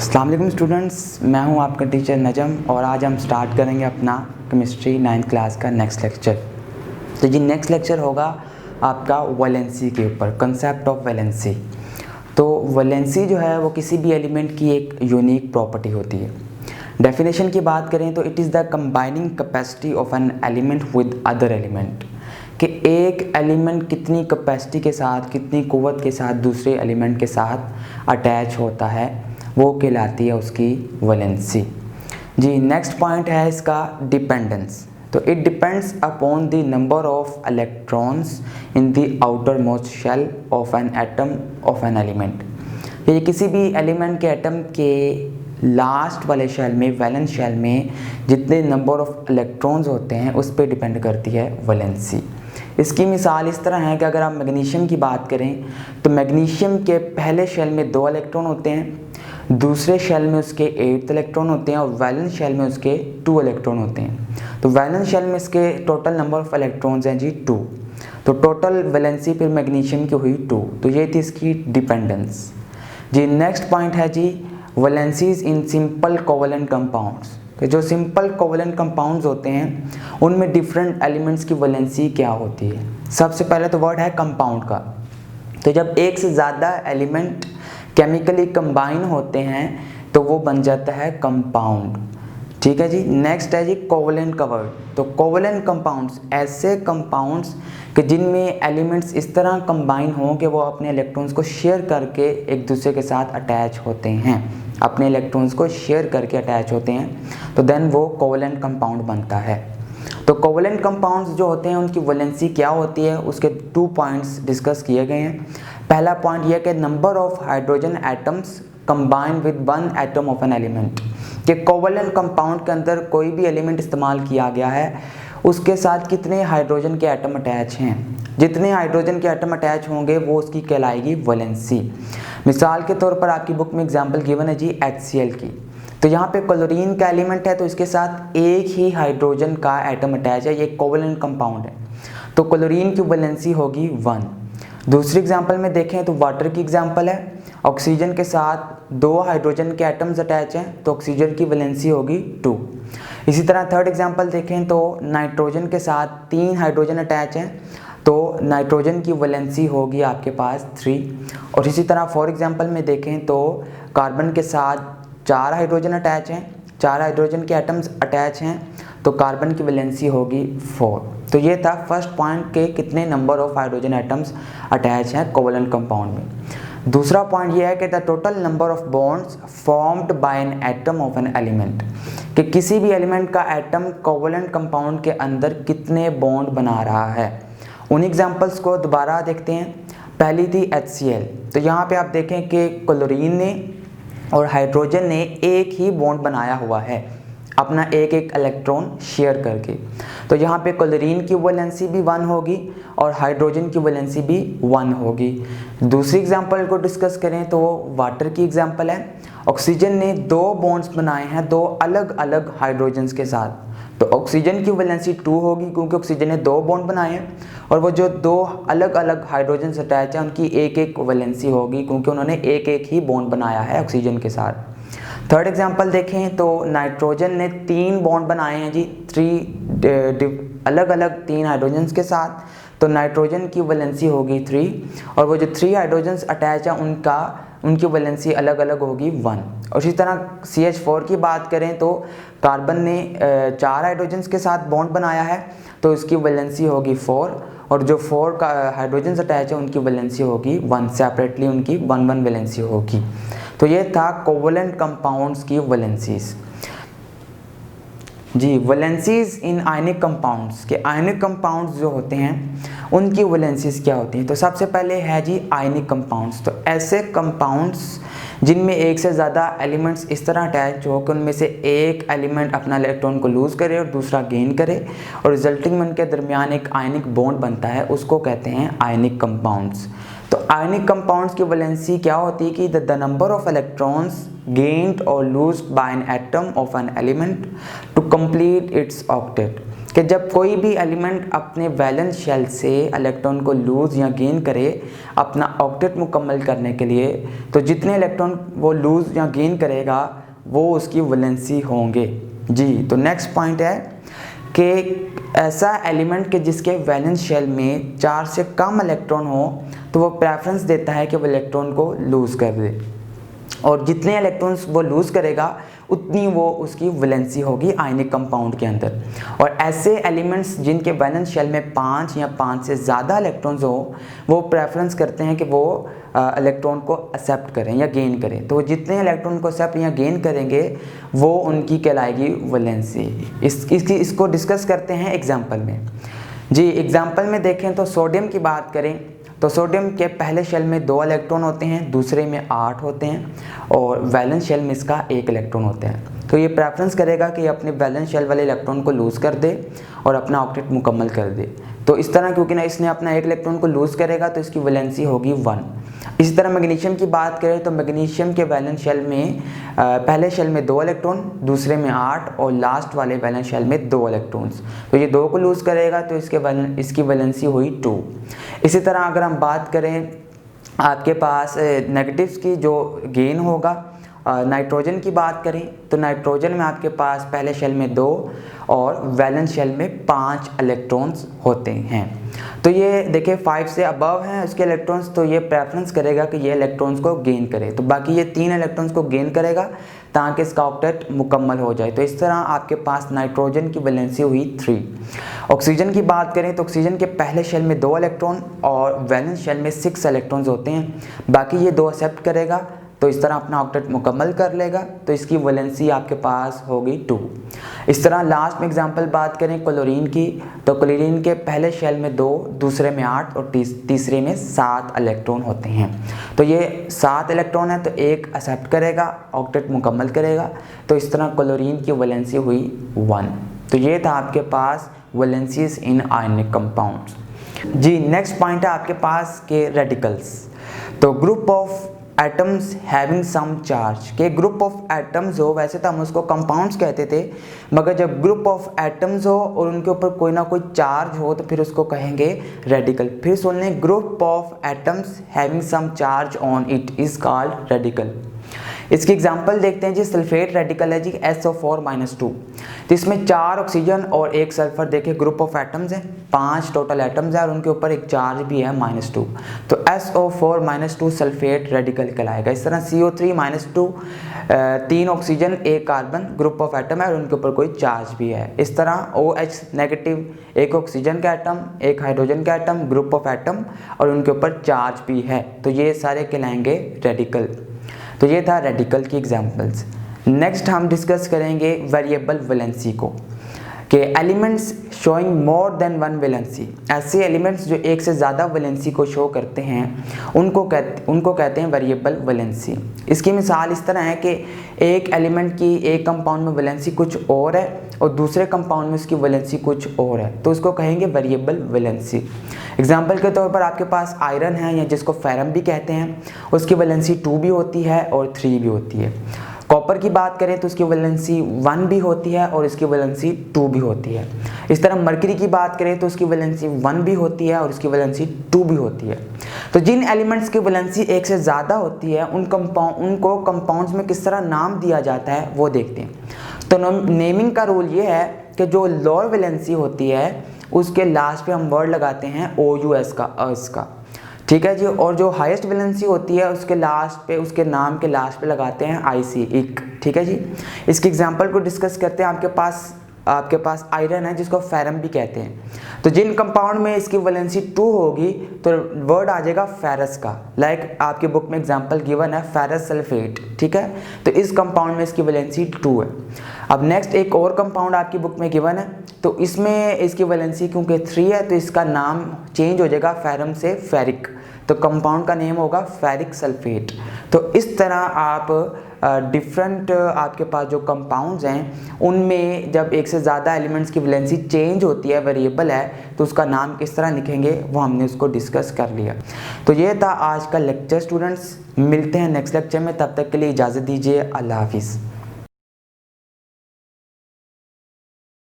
अस्सलाम वालेकुम स्टूडेंट्स, मैं हूं आपका टीचर नजम और आज हम स्टार्ट करेंगे अपना केमिस्ट्री 9th क्लास का नेक्स्ट लेक्चर। तो जी नेक्स्ट लेक्चर होगा आपका वैलेंसी के ऊपर, कंसेप्ट ऑफ वैलेंसी। तो वैलेंसी जो है वो किसी भी एलिमेंट की एक यूनिक प्रॉपर्टी होती है। डेफिनेशन की बात करें तो it is the combining capacity of an element with other element, कि एक एलिमेंट कितनी कैपेसिटी के साथ, कितनी क़ुव्वत के साथ दूसरे एलिमेंट के साथ अटैच होता है, वो कहलाती है उसकी वैलेंसी। जी नेक्स्ट पॉइंट है इसका डिपेंडेंस। तो it depends upon the number of electrons in the outermost shell of an atom of an element. ये किसी भी एलिमेंट के एटम के लास्ट वाले शेल में, वैलेंस शेल में जितने नंबर ऑफ इलेक्ट्रॉन्स होते हैं उस पर डिपेंड करती है वैलेंसी। इसकी मिसाल इस तरह है कि अगर आप मैग्नीशियम की बात करें तो मैग्नीशियम के पहले शेल में 2 इलेक्ट्रॉन होते हैं, दूसरे शेल में उसके 8 इलेक्ट्रॉन होते हैं और वैलेंस शेल में उसके 2 इलेक्ट्रॉन होते हैं। तो वैलेंस शेल में इसके टोटल नंबर ऑफ इलेक्ट्रॉन्स हैं जी 2। तो टोटल वैलेंसी फिर मैग्नीशियम की हुई 2। तो ये थी इसकी डिपेंडेंस। जी नेक्स्ट पॉइंट है जी valencies in simple covalent compounds. कि जो सिंपल कोवलेंट कंपाउंड्स होते हैं उनमें डिफरेंट एलिमेंट्स की वैलेंसी क्या होती है। सबसे पहले तो वर्ड है कंपाउंड का। तो जब एक से ज़्यादा एलिमेंट केमिकली कंबाइन होते हैं तो वो बन जाता है कंपाउंड। ठीक है जी। नेक्स्ट है जी कोवलेंट का वर्ड। तो कोवलेंट कंपाउंड्स ऐसे कंपाउंड्स कि जिनमें एलिमेंट्स इस तरह कंबाइन हों कि वो अपने इलेक्ट्रॉन्स को शेयर करके एक दूसरे के साथ अटैच होते हैं, अपने इलेक्ट्रॉन्स को शेयर करके अटैच होते हैं, तो देन वो कोवलेंट कंपाउंड बनता है। तो कोवलेंट कंपाउंड्स जो होते हैं उनकी वैलेंसी क्या होती है, उसके 2 पॉइंट्स डिस्कस किए गए हैं। पहला पॉइंट यह कि number of hydrogen atoms combined with 1 atom of an element, कि कोवलेंट कंपाउंड के अंदर कोई भी एलिमेंट इस्तेमाल किया गया है उसके साथ कितने हाइड्रोजन के एटम अटैच हैं। जितने हाइड्रोजन के एटम अटैच होंगे वो उसकी कहलाएगी वैलेंसी। मिसाल के तौर पर आपकी बुक में एग्जाम्पल गिवन है जी HCl की। तो यहाँ पे क्लोरीन का एलिमेंट है तो इसके साथ एक ही हाइड्रोजन का एटम अटैच है, ये कोवलेंट कंपाउंड है, तो क्लोरीन की वैलेंसी होगी 1। दूसरी एग्जांपल में देखें तो वाटर की एग्जांपल है, ऑक्सीजन के साथ 2 हाइड्रोजन के एटम्स अटैच हैं तो ऑक्सीजन की वैलेंसी होगी 2। इसी तरह थर्ड एग्जांपल देखें तो नाइट्रोजन के साथ 3 हाइड्रोजन अटैच हैं तो नाइट्रोजन की वैलेंसी होगी आपके पास 3। और इसी तरह फॉर एग्जांपल में देखें तो कार्बन के साथ 4 हाइड्रोजन अटैच हैं, 4 हाइड्रोजन के एटम्स अटैच हैं तो कार्बन की वैलेंसी होगी 4। तो ये था फर्स्ट पॉइंट के कितने number of hydrogen atoms attach हैं कोवलेंट कंपाउंड में। दूसरा पॉइंट ये है कि the total number of bonds formed by an atom of an element, कि किसी भी एलिमेंट का एटम कोवलेंट कंपाउंड के अंदर कितने बॉन्ड बना रहा है। उन एग्जांपल्स को दोबारा देखते हैं। पहली थी HCl। तो यहाँ पे आप देखें कि क्लोरीन ने और हाइड्रोजन ने एक ही बॉन्ड बनाया हुआ है अपना एक इलेक्ट्रॉन शेयर करके। तो यहाँ पे क्लोरीन की वैलेंसी भी 1 होगी और हाइड्रोजन की वैलेंसी भी 1 होगी। दूसरी एग्जांपल को डिस्कस करें तो वो वाटर की एग्जांपल है। ऑक्सीजन ने 2 बॉन्ड्स बनाए हैं 2 अलग अलग हाइड्रोजन्स के साथ, तो ऑक्सीजन की वैलेंसी 2 होगी क्योंकि ऑक्सीजन ने 2 बॉन्ड बनाए हैं और वो जो 2 अलग अलग हाइड्रोजन अटैच हैं उनकी एक वैलेंसी होगी क्योंकि उन्होंने एक ही बॉन्ड बनाया है ऑक्सीजन के साथ। थर्ड एग्जांपल देखें तो नाइट्रोजन ने 3 बॉन्ड बनाए हैं जी 3 अलग अलग 3 हाइड्रोजन्स के साथ, तो नाइट्रोजन की वैलेंसी होगी 3 और वो जो 3 हाइड्रोजन्स अटैच हैं उनकी वैलेंसी अलग अलग होगी 1। और इसी तरह CH4 की बात करें तो कार्बन ने 4 हाइड्रोजन्स के साथ बॉन्ड बनाया है तो इसकी वैलेंसी होगी 4 और जो 4 का हाइड्रोजन्स अटैच है उनकी वैलेंसी होगी 1, सेपरेटली उनकी 1 वैलेंसी होगी। तो ये था कोवलेंट कंपाउंड्स की valencies. Ji valencies in ionic compounds, के आयनिक कंपाउंड्स जो होते हैं उनकी वैलेंसीज क्या होती हैं। तो सबसे पहले है जी आयनिक कंपाउंड्स। तो ऐसे कंपाउंड्स जिनमें एक से ज़्यादा एलिमेंट्स इस तरह अटैच हो कि उनमें से एक एलिमेंट अपना इलेक्ट्रॉन को लूज़ करे और दूसरा गेन करे और रिजल्टिंग में उनके दरमियान एक आयनिक बॉन्ड बनता है, उसको कहते हैं आयनिक कंपाउंड्स। तो आयनिक कंपाउंड्स की वैलेंसी क्या होती है कि the number of electrons gained और lost by an atom of an element to complete its octet, कि जब कोई भी एलिमेंट अपने वैलेंस शेल से इलेक्ट्रॉन को लूज़ या गेन करे अपना ऑक्टेट मुकम्मल करने के लिए, तो जितने इलेक्ट्रॉन वो लूज़ या गेन करेगा वो उसकी वैलेंसी होंगे जी। तो नेक्स्ट पॉइंट है कि ऐसा एलिमेंट के जिसके वैलेंस शेल में 4 से कम इलेक्ट्रॉन हो तो वो प्रेफरेंस देता है कि वो इलेक्ट्रॉन को लूज़ कर दे, और जितने इलेक्ट्रॉन्स वो लूज़ करेगा उतनी वो उसकी वैलेंसी होगी आयनिक कंपाउंड के अंदर। और ऐसे एलिमेंट्स जिनके वैलेंस शेल में 5 या 5 से ज़्यादा इलेक्ट्रॉन्स हो वो प्रेफरेंस करते हैं कि वो इलेक्ट्रॉन को एक्सेप्ट करें या गेन करें। तो जितने इलेक्ट्रॉन को एक्सेप्ट या गेन करेंगे वो उनकी कहलाएगी वैलेंसी। इसको डिस्कस करते हैं एग्जाम्पल में जी। एग्जाम्पल में देखें तो सोडियम की बात करें तो सोडियम के पहले शेल में 2 इलेक्ट्रॉन होते हैं, दूसरे में 8 होते हैं, और वैलेंस शेल में इसका 1 इलेक्ट्रॉन होता है। तो ये प्रेफरेंस करेगा कि अपने वैलेंस शेल वाले इलेक्ट्रॉन को लूज़ कर दे और अपना ऑक्टेट मुकम्मल कर दे। तो इस तरह क्योंकि ना इसने अपना 1 इलेक्ट्रॉन को लूज़ करेगा तो इसकी वैलेंसी होगी 1। इसी तरह मैग्नीशियम की बात करें तो मैग्नीशियम के वैलेंस शेल में पहले शेल में 2 इलेक्ट्रॉन, दूसरे में 8 और लास्ट वाले वैलेंस शेल में 2 इलेक्ट्रॉन्स। तो ये 2 को लूज़ करेगा तो इसकी वैलेंसी हुई 2। इसी तरह अगर हम बात करें आपके पास नेगेटिव्स की जो गेन होगा, नाइट्रोजन की बात करें तो नाइट्रोजन में आपके पास पहले शेल में 2 और वैलेंस शेल में 5 इलेक्ट्रॉन्स होते हैं। तो ये देखिए 5 से अबव हैं उसके इलेक्ट्रॉन्स, तो ये प्रेफरेंस करेगा कि ये इलेक्ट्रॉन्स को गेन करे। तो बाकी ये 3 इलेक्ट्रॉन्स को गेन करेगा ताकि इसका ऑक्टेट मुकम्मल हो जाए। तो इस तरह आपके पास नाइट्रोजन की वैलेंसी हुई 3। ऑक्सीजन की बात करें तो ऑक्सीजन के पहले शेल में 2 इलेक्ट्रॉन और वैलेंस शेल में 6 इलेक्ट्रॉन्स होते हैं, बाकी ये 2 एक्सेप्ट करेगा तो इस तरह अपना ऑक्टेट मुकम्मल कर लेगा। तो इसकी वैलेंसी आपके पास होगी 2। इस तरह लास्ट में एग्जांपल बात करें क्लोरीन की तो क्लोरीन के पहले शेल में 2, दूसरे में 8 और तीसरे में 7 इलेक्ट्रॉन होते हैं। तो ये 7 इलेक्ट्रॉन है तो 1 एक्सेप्ट करेगा, ऑक्टेट मुकम्मल करेगा। तो इस तरह क्लोरीन की वैलेंसी हुई 1। तो ये था आपके पास वैलेंसीज इन आयनिक कंपाउंड्स जी। नेक्स्ट पॉइंट है आपके पास के रेडिकल्स। तो group of atoms having some charge के ग्रुप ऑफ एटम्स हो, वैसे तो हम उसको कंपाउंड्स कहते थे, मगर जब ग्रुप ऑफ एटम्स हो और उनके ऊपर कोई ना कोई चार्ज हो तो फिर उसको कहेंगे रेडिकल। फिर सुन लें, group of atoms having some charge on it is called radical. इसकी एग्जांपल देखते हैं जी। सल्फेट रेडिकल है जी SO4-2, तो इसमें 4 ऑक्सीजन और 1 सल्फर देखे ग्रुप ऑफ एटम्स हैं, 5 टोटल एटम्स हैं और उनके ऊपर एक चार्ज भी है -2। तो SO4-2 सल्फेट रेडिकल कहलाएगा। इस तरह CO3-2 3 oxygen 1 carbon group of atom है और उनके ऊपर कोई चार्ज भी है। इस तरह OH नेगेटिव 1 ऑक्सीजन का एटम, 1 हाइड्रोजन का एटम ग्रुप ऑफ एटम और उनके ऊपर चार्ज भी है। तो ये सारे कहलाएंगे रेडिकल। तो ये था रेडिकल की एग्जांपल्स। नेक्स्ट हम डिस्कस करेंगे वेरिएबल वैलेंसी को, कि elements showing more than 1 valency. ऐसे एलिमेंट्स जो एक से ज़्यादा वैलेंसी को शो करते हैं उनको कहते हैं वेरिएबल वैलेंसी। इसकी मिसाल इस तरह है कि एक एलिमेंट की एक कंपाउंड में वैलेंसी कुछ और है और दूसरे कंपाउंड में उसकी वैलेंसी कुछ और है, तो उसको कहेंगे वेरिएबल वैलेंसी। एग्जाम्पल के तौर पर आपके पास आयरन है या जिसको फेरम भी कहते हैं, उसकी वैलेंसी 2 भी होती है और 3 भी होती है। कॉपर की बात करें तो उसकी वैलेंसी 1 भी होती है और इसकी वैलेंसी 2 भी होती है। इस तरह मरकरी की बात करें तो उसकी वैलेंसी 1 भी होती है और उसकी वैलेंसी 2 भी होती है। तो जिन एलिमेंट्स की वैलेंसी एक से ज़्यादा होती है उनको कंपाउंड्स में किस तरह नाम दिया जाता है वो देखते हैं। तो नेमिंग का रूल ये है कि जो लोअर वैलेंसी होती है उसके लास्ट पे हम वर्ड लगाते हैं OUS का, अस का, ठीक है जी। और जो हाईएस्ट वैलेंसी होती है उसके लास्ट पे, उसके नाम के लास्ट पे लगाते हैं IC, इक, ठीक है जी। इसकी एग्जांपल को डिस्कस करते हैं। आपके पास आयरन है जिसको फेरम भी कहते हैं। तो जिन कंपाउंड में इसकी वैलेंसी 2 होगी तो वर्ड आ जाएगा फेरस का। लाइक आपकी बुक में एग्जांपल गिवन है फेरस सल्फेट, ठीक है। तो इस कंपाउंड में इसकी वैलेंसी 2 है। अब नेक्स्ट एक और कंपाउंड आपकी बुक में गिवन है, तो इसमें इसकी वैलेंसी क्योंकि 3 है तो इसका नाम चेंज हो जाएगा फेरम से फेरिक, तो कंपाउंड का नेम होगा फेरिक सल्फेट। तो इस तरह आप डिफरेंट आपके पास जो कंपाउंड्स हैं उनमें जब एक से ज़्यादा एलिमेंट्स की वैलेंसी चेंज होती है, वेरिएबल है, तो उसका नाम किस तरह लिखेंगे वो हमने उसको डिस्कस कर लिया। तो ये था आज का लेक्चर स्टूडेंट्स। मिलते हैं नेक्स्ट लेक्चर में, तब तक के लिए इजाज़त दीजिए। अल्लाह हाफिज़।